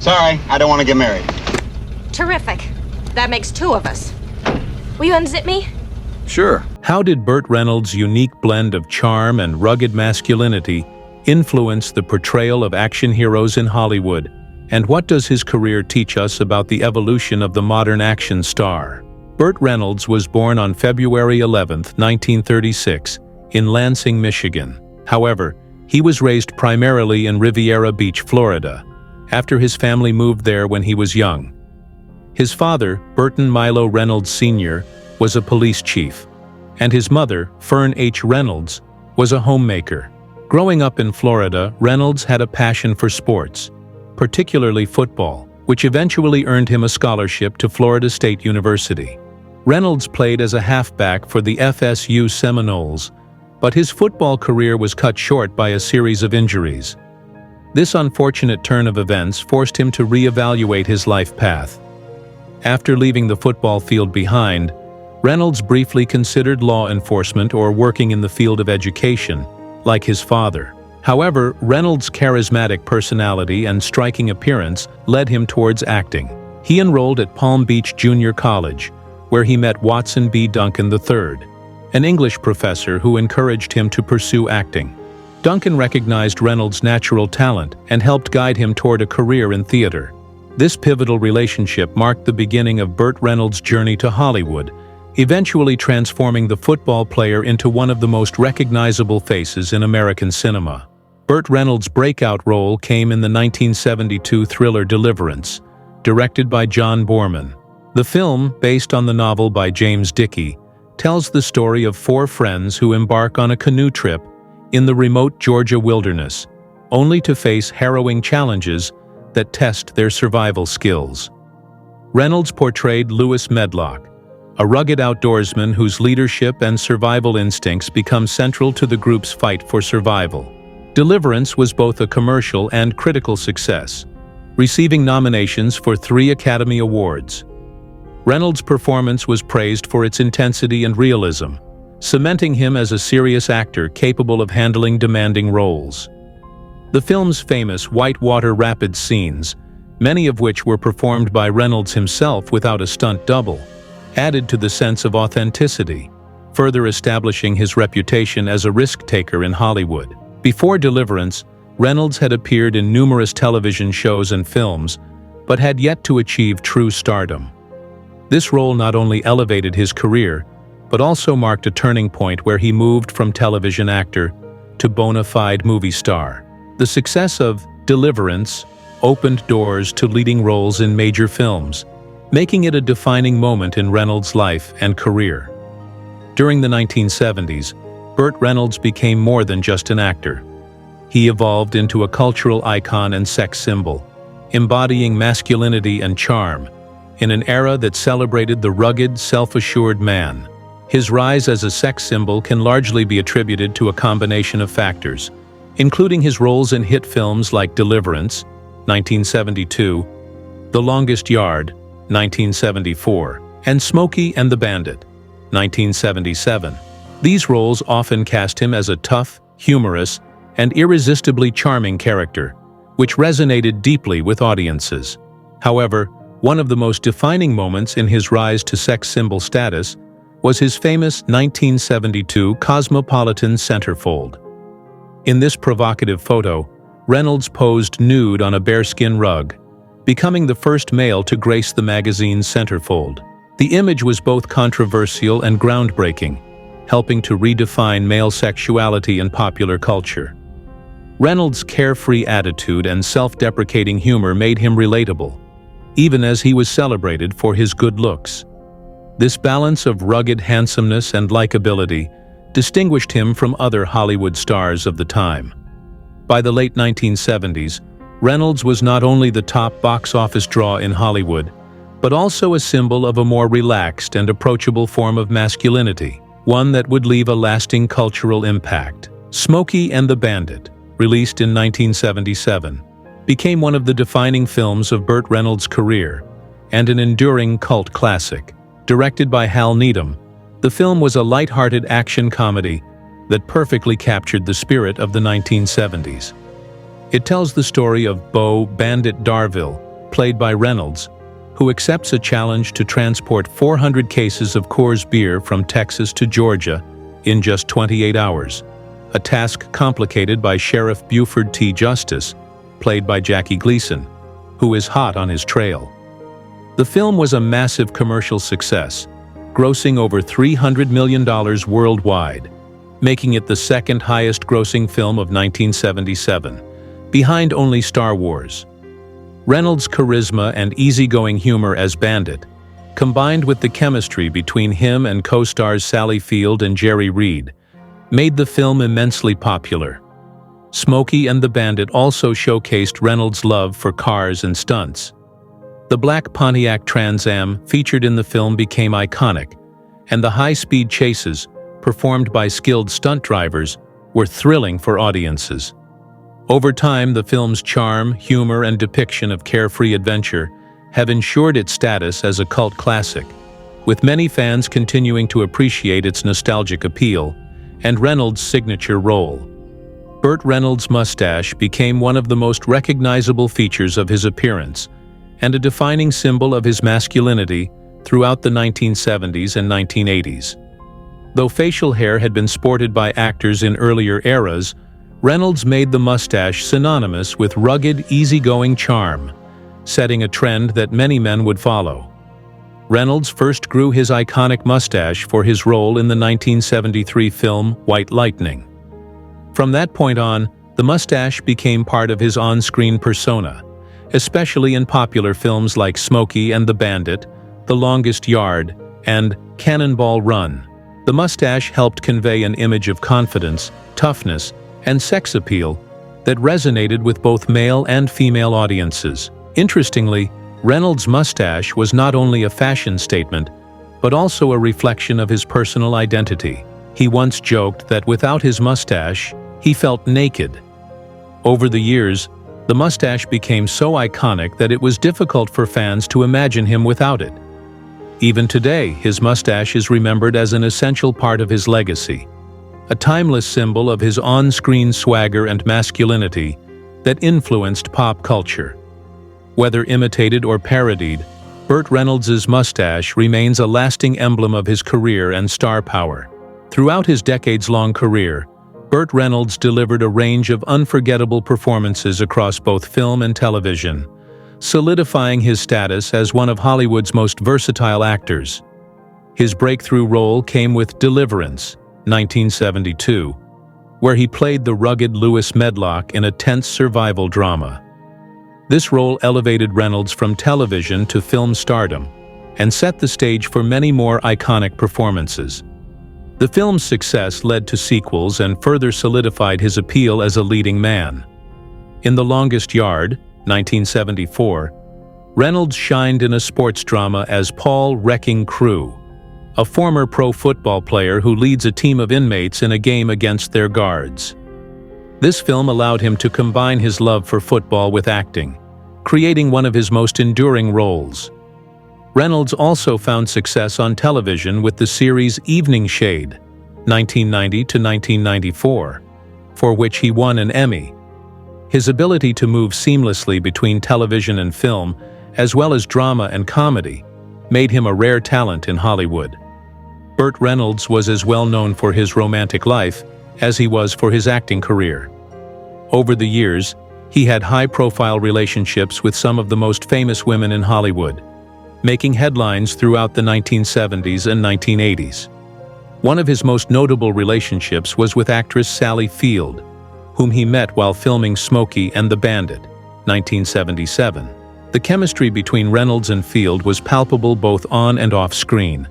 Sorry, I don't want to get married. Terrific. That makes two of us. Will you unzip me? Sure. How did Burt Reynolds' unique blend of charm and rugged masculinity influence the portrayal of action heroes in Hollywood? And what does his career teach us about the evolution of the modern action star? Burt Reynolds was born on February 11, 1936, in Lansing, Michigan. However, he was raised primarily in Riviera Beach, Florida, after his family moved there when he was young. His father, Burton Milo Reynolds Sr., was a police chief, and his mother, Fern H. Reynolds, was a homemaker. Growing up in Florida, Reynolds had a passion for sports, particularly football, which eventually earned him a scholarship to Florida State University. Reynolds played as a halfback for the FSU Seminoles, but his football career was cut short by a series of injuries. This unfortunate turn of events forced him to reevaluate his life path. After leaving the football field behind, Reynolds briefly considered law enforcement or working in the field of education, like his father. However, Reynolds' charismatic personality and striking appearance led him towards acting. He enrolled at Palm Beach Junior College, where he met Watson B. Duncan III, an English professor who encouraged him to pursue acting. Duncan recognized Reynolds' natural talent and helped guide him toward a career in theater. This pivotal relationship marked the beginning of Burt Reynolds' journey to Hollywood, eventually transforming the football player into one of the most recognizable faces in American cinema. Burt Reynolds' breakout role came in the 1972 thriller Deliverance, directed by John Boorman. The film, based on the novel by James Dickey, tells the story of four friends who embark on a canoe trip in the remote Georgia wilderness, only to face harrowing challenges that test their survival skills. Reynolds portrayed Lewis Medlock, a rugged outdoorsman whose leadership and survival instincts become central to the group's fight for survival. Deliverance was both a commercial and critical success, receiving nominations for 3 Academy Awards. Reynolds' performance was praised for its intensity and realism, cementing him as a serious actor capable of handling demanding roles. The film's famous whitewater rapids scenes, many of which were performed by Reynolds himself without a stunt double, added to the sense of authenticity, further establishing his reputation as a risk-taker in Hollywood. Before Deliverance, Reynolds had appeared in numerous television shows and films, but had yet to achieve true stardom. This role not only elevated his career, but also marked a turning point where he moved from television actor to bona fide movie star. The success of Deliverance opened doors to leading roles in major films, making it a defining moment in Reynolds' life and career. During the 1970s, Burt Reynolds became more than just an actor. He evolved into a cultural icon and sex symbol, embodying masculinity and charm in an era that celebrated the rugged, self-assured man. His rise as a sex symbol can largely be attributed to a combination of factors, including his roles in hit films like Deliverance, 1972, The Longest Yard, 1974, and Smokey and the Bandit, 1977. These roles often cast him as a tough, humorous, and irresistibly charming character, which resonated deeply with audiences. However, one of the most defining moments in his rise to sex symbol status was his famous 1972 Cosmopolitan centerfold. In this provocative photo, Reynolds posed nude on a bearskin rug, becoming the first male to grace the magazine's centerfold. The image was both controversial and groundbreaking, helping to redefine male sexuality in popular culture. Reynolds' carefree attitude and self-deprecating humor made him relatable, even as he was celebrated for his good looks. This balance of rugged handsomeness and likability distinguished him from other Hollywood stars of the time. By the late 1970s, Reynolds was not only the top box office draw in Hollywood, but also a symbol of a more relaxed and approachable form of masculinity, one that would leave a lasting cultural impact. Smokey and the Bandit, released in 1977, became one of the defining films of Burt Reynolds' career and an enduring cult classic. Directed by Hal Needham, the film was a light-hearted action comedy that perfectly captured the spirit of the 1970s. It tells the story of Beau "Bandit" Darville, played by Reynolds, who accepts a challenge to transport 400 cases of Coors beer from Texas to Georgia in just 28 hours, a task complicated by Sheriff Buford T. Justice, played by Jackie Gleason, who is hot on his trail. The film was a massive commercial success, grossing over $300 million worldwide, making it the second highest-grossing film of 1977, behind only Star Wars. Reynolds' charisma and easygoing humor as Bandit, combined with the chemistry between him and co-stars Sally Field and Jerry Reed, made the film immensely popular. Smokey and the Bandit also showcased Reynolds' love for cars and stunts. The black Pontiac Trans Am featured in the film became iconic, and the high-speed chases, performed by skilled stunt drivers, were thrilling for audiences. Over time, the film's charm, humor, and depiction of carefree adventure have ensured its status as a cult classic, with many fans continuing to appreciate its nostalgic appeal and Reynolds' signature role. Burt Reynolds' mustache became one of the most recognizable features of his appearance and a defining symbol of his masculinity throughout the 1970s and 1980s. Though facial hair had been sported by actors in earlier eras, Reynolds made the mustache synonymous with rugged, easygoing charm, setting a trend that many men would follow. Reynolds first grew his iconic mustache for his role in the 1973 film White Lightning. From that point on, the mustache became part of his on-screen persona, especially in popular films like Smokey and the Bandit, The Longest Yard, and Cannonball Run. The mustache helped convey an image of confidence, toughness, and sex appeal that resonated with both male and female audiences. Interestingly, Reynolds' mustache was not only a fashion statement, but also a reflection of his personal identity. He once joked that without his mustache, he felt naked. Over the years, the mustache became so iconic that it was difficult for fans to imagine him without it. Even today, his mustache is remembered as an essential part of his legacy, a timeless symbol of his on-screen swagger and masculinity that influenced pop culture. Whether imitated or parodied, Burt Reynolds' mustache remains a lasting emblem of his career and star power. Throughout his decades-long career, Burt Reynolds delivered a range of unforgettable performances across both film and television, solidifying his status as one of Hollywood's most versatile actors. His breakthrough role came with Deliverance, 1972, where he played the rugged Lewis Medlock in a tense survival drama. This role elevated Reynolds from television to film stardom and set the stage for many more iconic performances. The film's success led to sequels and further solidified his appeal as a leading man. In The Longest Yard, 1974, Reynolds shined in a sports drama as Paul Wrecking Crew, a former pro football player who leads a team of inmates in a game against their guards. This film allowed him to combine his love for football with acting, creating one of his most enduring roles. Reynolds also found success on television with the series Evening Shade, 1990 to 1994, for which he won an Emmy. His ability to move seamlessly between television and film, as well as drama and comedy, made him a rare talent in Hollywood. Burt Reynolds was as well known for his romantic life as he was for his acting career. Over the years, he had high-profile relationships with some of the most famous women in Hollywood, making headlines throughout the 1970s and 1980s. One of his most notable relationships was with actress Sally Field, whom he met while filming Smokey and the Bandit, 1977. The chemistry between Reynolds and Field was palpable both on and off screen,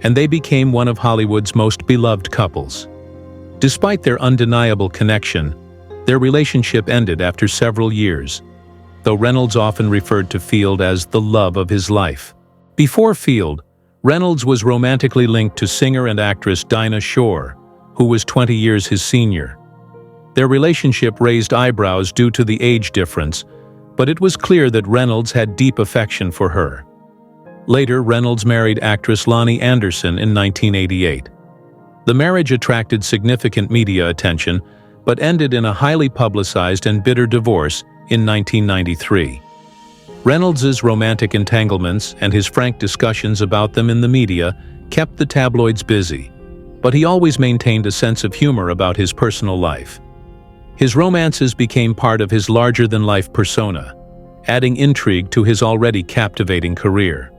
and they became one of Hollywood's most beloved couples. Despite their undeniable connection, their relationship ended after several years, though Reynolds often referred to Field as the love of his life. Before Field, Reynolds was romantically linked to singer and actress Dinah Shore, who was 20 years his senior. Their relationship raised eyebrows due to the age difference, but it was clear that Reynolds had deep affection for her. Later, Reynolds married actress Lonnie Anderson in 1988. The marriage attracted significant media attention, but ended in a highly publicized and bitter divorce in 1993. Reynolds's romantic entanglements and his frank discussions about them in the media kept the tabloids busy, but he always maintained a sense of humor about his personal life. His romances became part of his larger-than-life persona, adding intrigue to his already captivating career.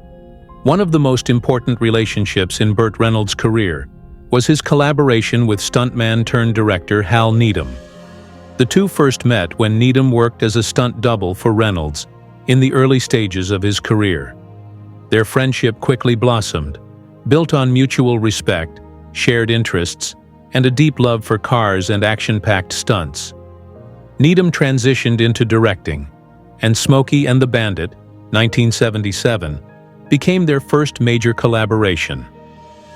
One of the most important relationships in Burt Reynolds' career was his collaboration with stuntman-turned-director Hal Needham. The two first met when Needham worked as a stunt double for Reynolds in the early stages of his career. Their friendship quickly blossomed, built on mutual respect, shared interests, and a deep love for cars and action-packed stunts. Needham transitioned into directing, and Smokey and the Bandit, 1977, became their first major collaboration.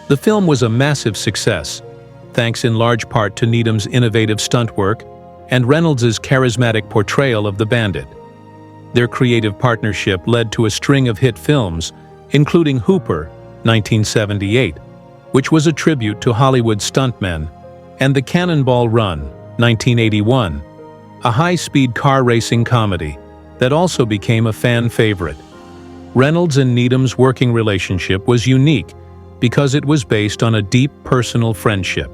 The film was a massive success, thanks in large part to Needham's innovative stunt work and Reynolds's charismatic portrayal of the Bandit. Their creative partnership led to a string of hit films, including Hooper, 1978, which was a tribute to Hollywood stuntmen, and The Cannonball Run, 1981, a high-speed car racing comedy that also became a fan favorite. Reynolds and Needham's working relationship was unique because it was based on a deep personal friendship.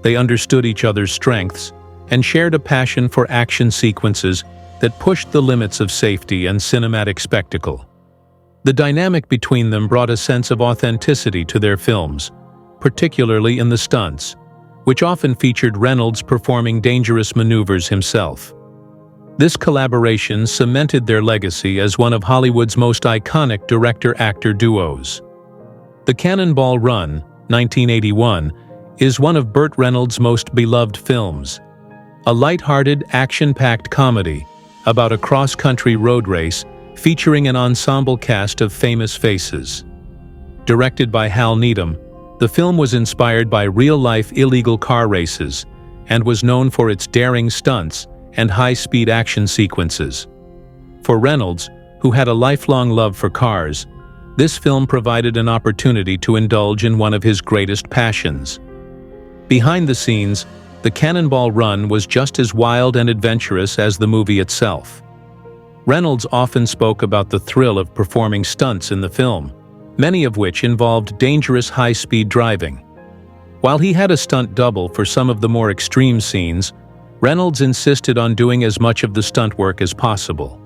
They understood each other's strengths and shared a passion for action sequences that pushed the limits of safety and cinematic spectacle. The dynamic between them brought a sense of authenticity to their films, particularly in the stunts, which often featured Reynolds performing dangerous maneuvers himself. This collaboration cemented their legacy as one of Hollywood's most iconic director-actor duos. The Cannonball Run, 1981, is one of Burt Reynolds' most beloved films, a light-hearted, action-packed comedy about a cross-country road race featuring an ensemble cast of famous faces. Directed by Hal Needham, the film was inspired by real-life illegal car races and was known for its daring stunts and high-speed action sequences. For Reynolds, who had a lifelong love for cars, this film provided an opportunity to indulge in one of his greatest passions. Behind the scenes, The Cannonball Run was just as wild and adventurous as the movie itself. Reynolds often spoke about the thrill of performing stunts in the film, many of which involved dangerous high-speed driving. While he had a stunt double for some of the more extreme scenes, Reynolds insisted on doing as much of the stunt work as possible.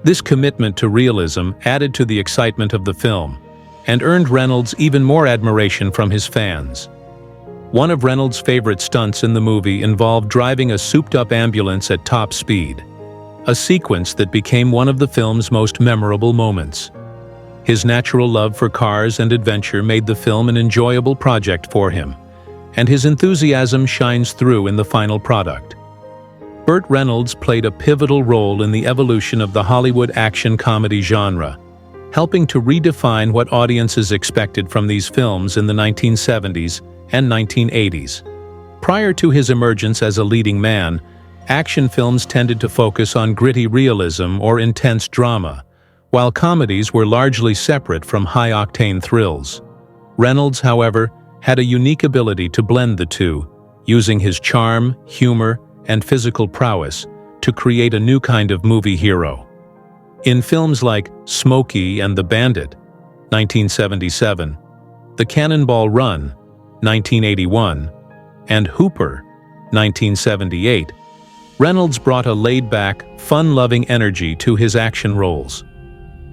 This commitment to realism added to the excitement of the film and earned Reynolds even more admiration from his fans. One of Reynolds' favorite stunts in the movie involved driving a souped-up ambulance at top speed, a sequence that became one of the film's most memorable moments. His natural love for cars and adventure made the film an enjoyable project for him, and his enthusiasm shines through in the final product. Burt Reynolds played a pivotal role in the evolution of the Hollywood action comedy genre, helping to redefine what audiences expected from these films in the 1970s and 1980s. Prior to his emergence as a leading man, action films tended to focus on gritty realism or intense drama, while comedies were largely separate from high-octane thrills. Reynolds, however, had a unique ability to blend the two, using his charm, humor, and physical prowess to create a new kind of movie hero. In films like Smokey and the Bandit, 1977, The Cannonball Run, 1981, and Hooper, 1978, Reynolds brought a laid-back, fun-loving energy to his action roles.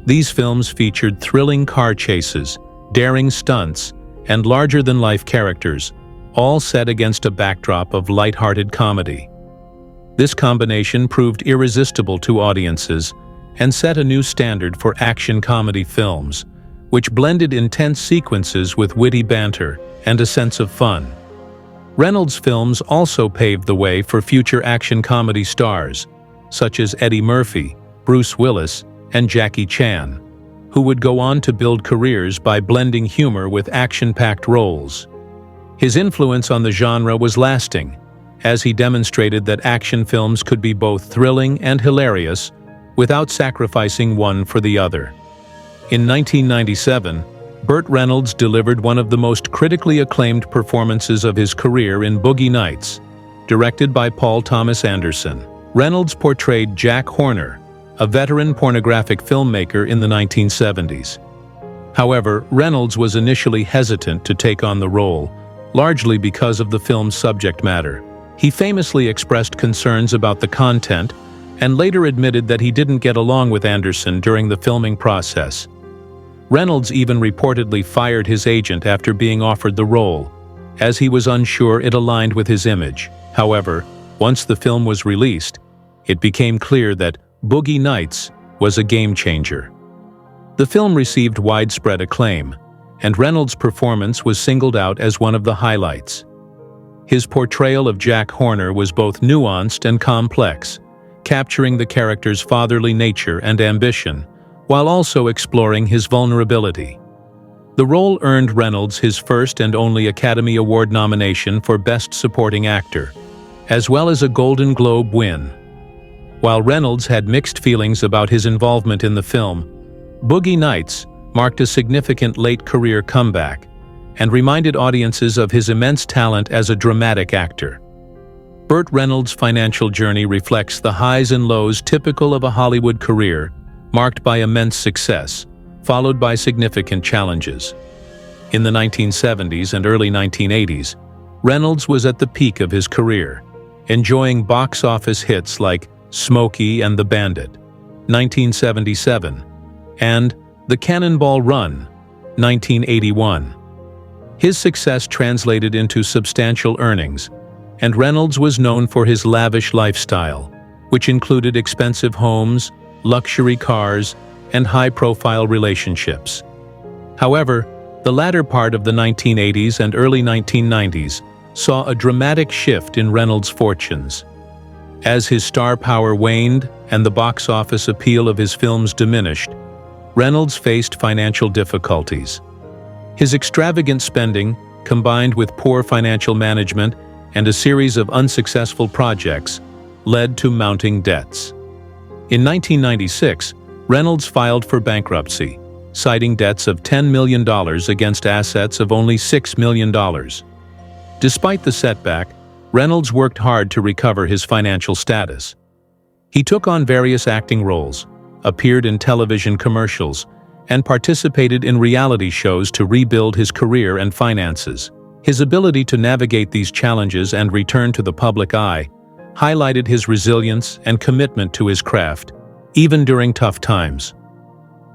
These films featured thrilling car chases, daring stunts, and larger-than-life characters, all set against a backdrop of light-hearted comedy. This combination proved irresistible to audiences and set a new standard for action comedy films, which blended intense sequences with witty banter and a sense of fun. Reynolds' films also paved the way for future action comedy stars, such as Eddie Murphy, Bruce Willis, and Jackie Chan, who would go on to build careers by blending humor with action-packed roles. His influence on the genre was lasting, as he demonstrated that action films could be both thrilling and hilarious without sacrificing one for the other. In 1997, Burt Reynolds delivered one of the most critically acclaimed performances of his career in Boogie Nights, directed by Paul Thomas Anderson. Reynolds portrayed Jack Horner, a veteran pornographic filmmaker in the 1970s. However, Reynolds was initially hesitant to take on the role, largely because of the film's subject matter. He famously expressed concerns about the content and later admitted that he didn't get along with Anderson during the filming process. Reynolds even reportedly fired his agent after being offered the role, as he was unsure it aligned with his image. However, once the film was released, it became clear that Boogie Nights was a game-changer. The film received widespread acclaim, and Reynolds' performance was singled out as one of the highlights. His portrayal of Jack Horner was both nuanced and complex, capturing the character's fatherly nature and ambition, while also exploring his vulnerability. The role earned Reynolds his first and only Academy Award nomination for Best Supporting Actor, as well as a Golden Globe win. While Reynolds had mixed feelings about his involvement in the film, Boogie Nights marked a significant late-career comeback and reminded audiences of his immense talent as a dramatic actor. Burt Reynolds' financial journey reflects the highs and lows typical of a Hollywood career, marked by immense success, followed by significant challenges. In the 1970s and early 1980s, Reynolds was at the peak of his career, enjoying box office hits like Smokey and the Bandit, 1977, and The Cannonball Run, 1981. His success translated into substantial earnings, and Reynolds was known for his lavish lifestyle, which included expensive homes, luxury cars, and high-profile relationships. However, the latter part of the 1980s and early 1990s saw a dramatic shift in Reynolds' fortunes. As his star power waned and the box office appeal of his films diminished, Reynolds faced financial difficulties. His extravagant spending, combined with poor financial management and a series of unsuccessful projects, led to mounting debts. In 1996, Reynolds filed for bankruptcy, citing debts of $10 million against assets of only $6 million. Despite the setback, Reynolds worked hard to recover his financial status. He took on various acting roles, appeared in television commercials, and participated in reality shows to rebuild his career and finances. His ability to navigate these challenges and return to the public eye highlighted his resilience and commitment to his craft, even during tough times.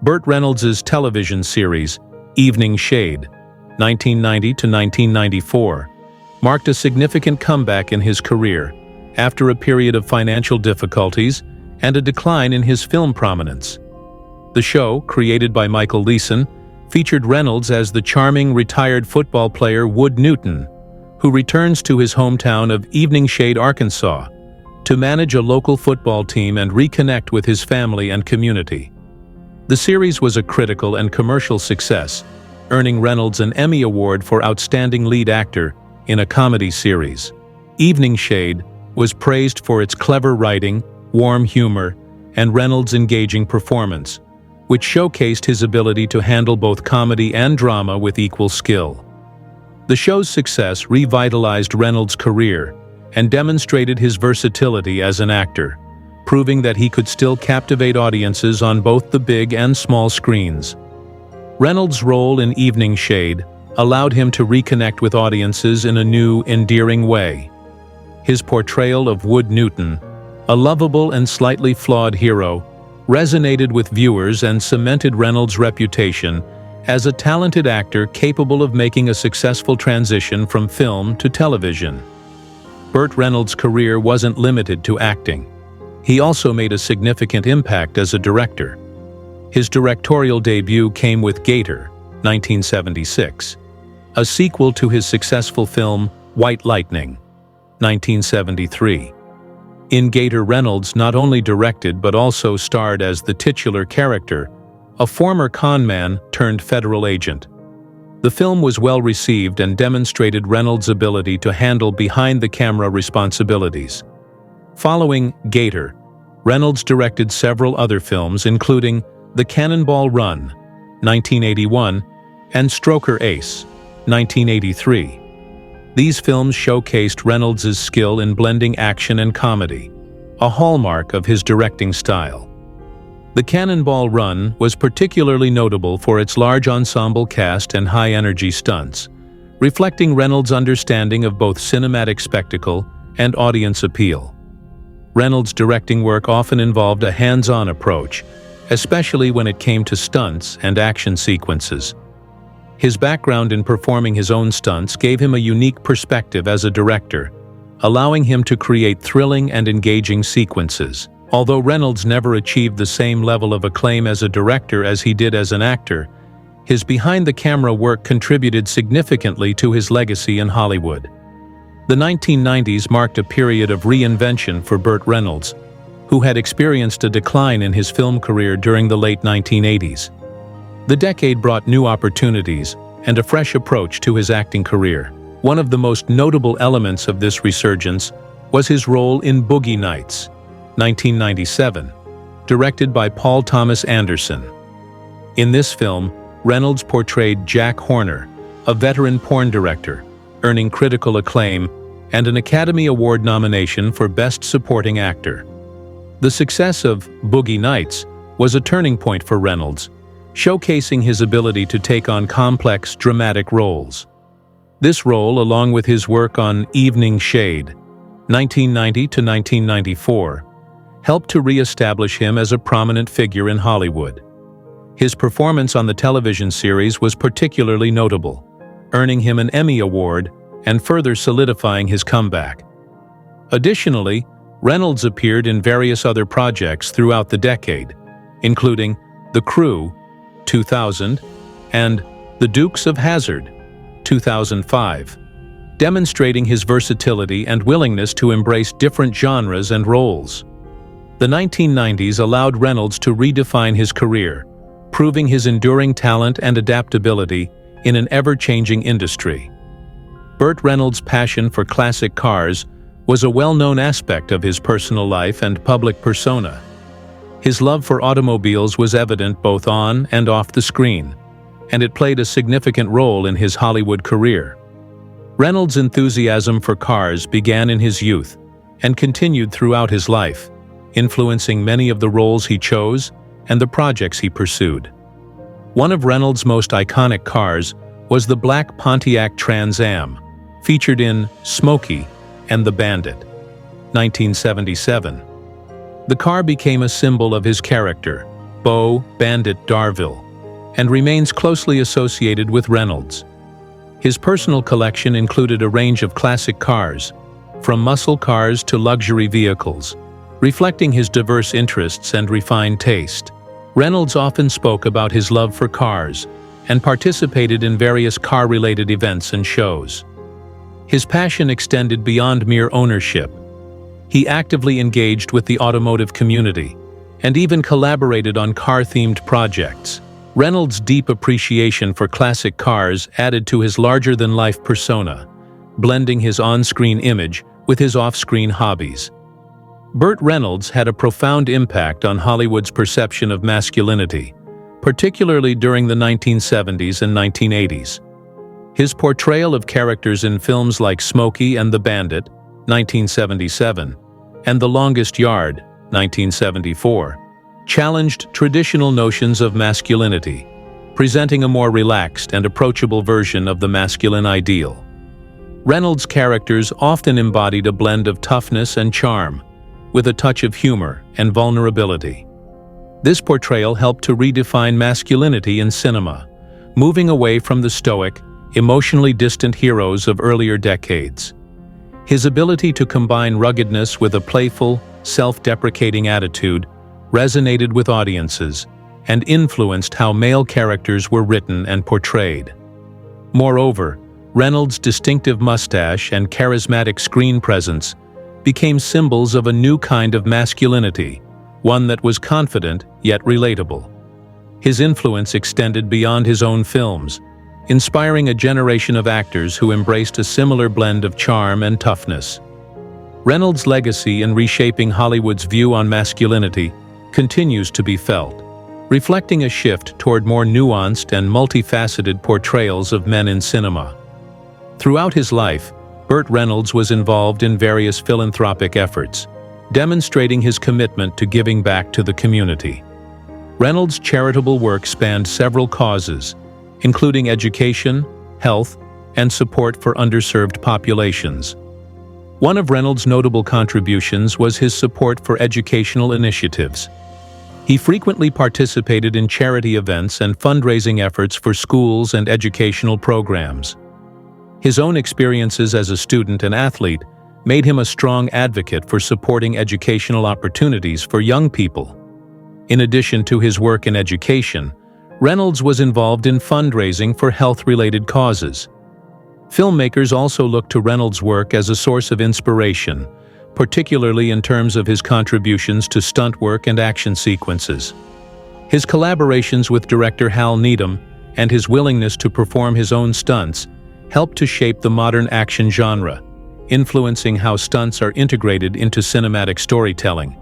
Burt Reynolds' television series, Evening Shade, 1990 to 1994, marked a significant comeback in his career after a period of financial difficulties and a decline in his film prominence. The show, created by Michael Leeson, featured Reynolds as the charming retired football player Wood Newton, who returns to his hometown of Evening Shade, Arkansas, to manage a local football team and reconnect with his family and community. The series was a critical and commercial success, earning Reynolds an Emmy Award for Outstanding Lead Actor in a Comedy Series. Evening Shade was praised for its clever writing, warm humor, and Reynolds' engaging performance, which showcased his ability to handle both comedy and drama with equal skill. The show's success revitalized Reynolds' career and demonstrated his versatility as an actor, proving that he could still captivate audiences on both the big and small screens. Reynolds' role in Evening Shade allowed him to reconnect with audiences in a new, endearing way. His portrayal of Wood Newton, a lovable and slightly flawed hero, resonated with viewers and cemented Reynolds' reputation as a talented actor capable of making a successful transition from film to television. Burt Reynolds' career wasn't limited to acting. He also made a significant impact as a director. His directorial debut came with Gator, 1976, a sequel to his successful film White Lightning, 1973. In Gator, Reynolds not only directed but also starred as the titular character, a former con man turned federal agent. The film was well received and demonstrated Reynolds' ability to handle behind-the-camera responsibilities. Following Gator, Reynolds directed several other films including The Cannonball Run, 1981, and Stroker Ace, 1983. These films showcased Reynolds' skill in blending action and comedy, a hallmark of his directing style. The Cannonball Run was particularly notable for its large ensemble cast and high-energy stunts, reflecting Reynolds' understanding of both cinematic spectacle and audience appeal. Reynolds' directing work often involved a hands-on approach, especially when it came to stunts and action sequences. His background in performing his own stunts gave him a unique perspective as a director, allowing him to create thrilling and engaging sequences. Although Reynolds never achieved the same level of acclaim as a director as he did as an actor, his behind-the-camera work contributed significantly to his legacy in Hollywood. The 1990s marked a period of reinvention for Burt Reynolds, who had experienced a decline in his film career during the late 1980s. The decade brought new opportunities and a fresh approach to his acting career. One of the most notable elements of this resurgence was his role in Boogie Nights, 1997, directed by Paul Thomas Anderson. In this film, Reynolds portrayed Jack Horner, a veteran porn director, earning critical acclaim and an Academy Award nomination for Best Supporting Actor. The success of Boogie Nights was a turning point for Reynolds, showcasing his ability to take on complex, dramatic roles. This role, along with his work on Evening Shade, 1990 to 1994, helped to re-establish him as a prominent figure in Hollywood. His performance on the television series was particularly notable, earning him an Emmy Award and further solidifying his comeback. Additionally, Reynolds appeared in various other projects throughout the decade, including The Crew, 2000, and The Dukes of Hazzard, 2005, demonstrating his versatility and willingness to embrace different genres and roles. The 1990s allowed Reynolds to redefine his career, proving his enduring talent and adaptability in an ever-changing industry. Burt Reynolds' passion for classic cars was a well-known aspect of his personal life and public persona. His love for automobiles was evident both on and off the screen, and it played a significant role in his Hollywood career. Reynolds' enthusiasm for cars began in his youth and continued throughout his life, influencing many of the roles he chose and the projects he pursued. One of Reynolds' most iconic cars was the black Pontiac Trans Am, featured in Smokey and the Bandit, 1977. The car became a symbol of his character, Beau Bandit Darville, and remains closely associated with Reynolds. His personal collection included a range of classic cars, from muscle cars to luxury vehicles, reflecting his diverse interests and refined taste. Reynolds often spoke about his love for cars and participated in various car-related events and shows. His passion extended beyond mere ownership. He actively engaged with the automotive community and even collaborated on car-themed projects. Reynolds' deep appreciation for classic cars added to his larger-than-life persona, blending his on-screen image with his off-screen hobbies. Burt Reynolds had a profound impact on Hollywood's perception of masculinity, particularly during the 1970s and 1980s. His portrayal of characters in films like Smokey and the Bandit, 1977, and The Longest Yard, 1974, challenged traditional notions of masculinity, presenting a more relaxed and approachable version of the masculine ideal. Reynolds' characters often embodied a blend of toughness and charm, with a touch of humor and vulnerability. This portrayal helped to redefine masculinity in cinema, moving away from the stoic, emotionally distant heroes of earlier decades. His ability to combine ruggedness with a playful, self-deprecating attitude resonated with audiences and influenced how male characters were written and portrayed. Moreover, Reynolds' distinctive mustache and charismatic screen presence became symbols of a new kind of masculinity, one that was confident yet relatable. His influence extended beyond his own films, inspiring a generation of actors who embraced a similar blend of charm and toughness. Reynolds' legacy in reshaping Hollywood's view on masculinity continues to be felt, reflecting a shift toward more nuanced and multifaceted portrayals of men in cinema. Throughout his life, Burt Reynolds was involved in various philanthropic efforts, demonstrating his commitment to giving back to the community. Reynolds' charitable work spanned several causes, including education, health, and support for underserved populations. One of Reynolds' notable contributions was his support for educational initiatives. He frequently participated in charity events and fundraising efforts for schools and educational programs. His own experiences as a student and athlete made him a strong advocate for supporting educational opportunities for young people. In addition to his work in education, Reynolds was involved in fundraising for health-related causes. Filmmakers also look to Reynolds' work as a source of inspiration, particularly in terms of his contributions to stunt work and action sequences. His collaborations with director Hal Needham and his willingness to perform his own stunts helped to shape the modern action genre, influencing how stunts are integrated into cinematic storytelling.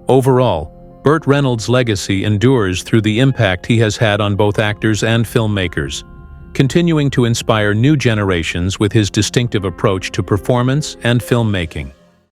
Overall, Burt Reynolds' legacy endures through the impact he has had on both actors and filmmakers, continuing to inspire new generations with his distinctive approach to performance and filmmaking.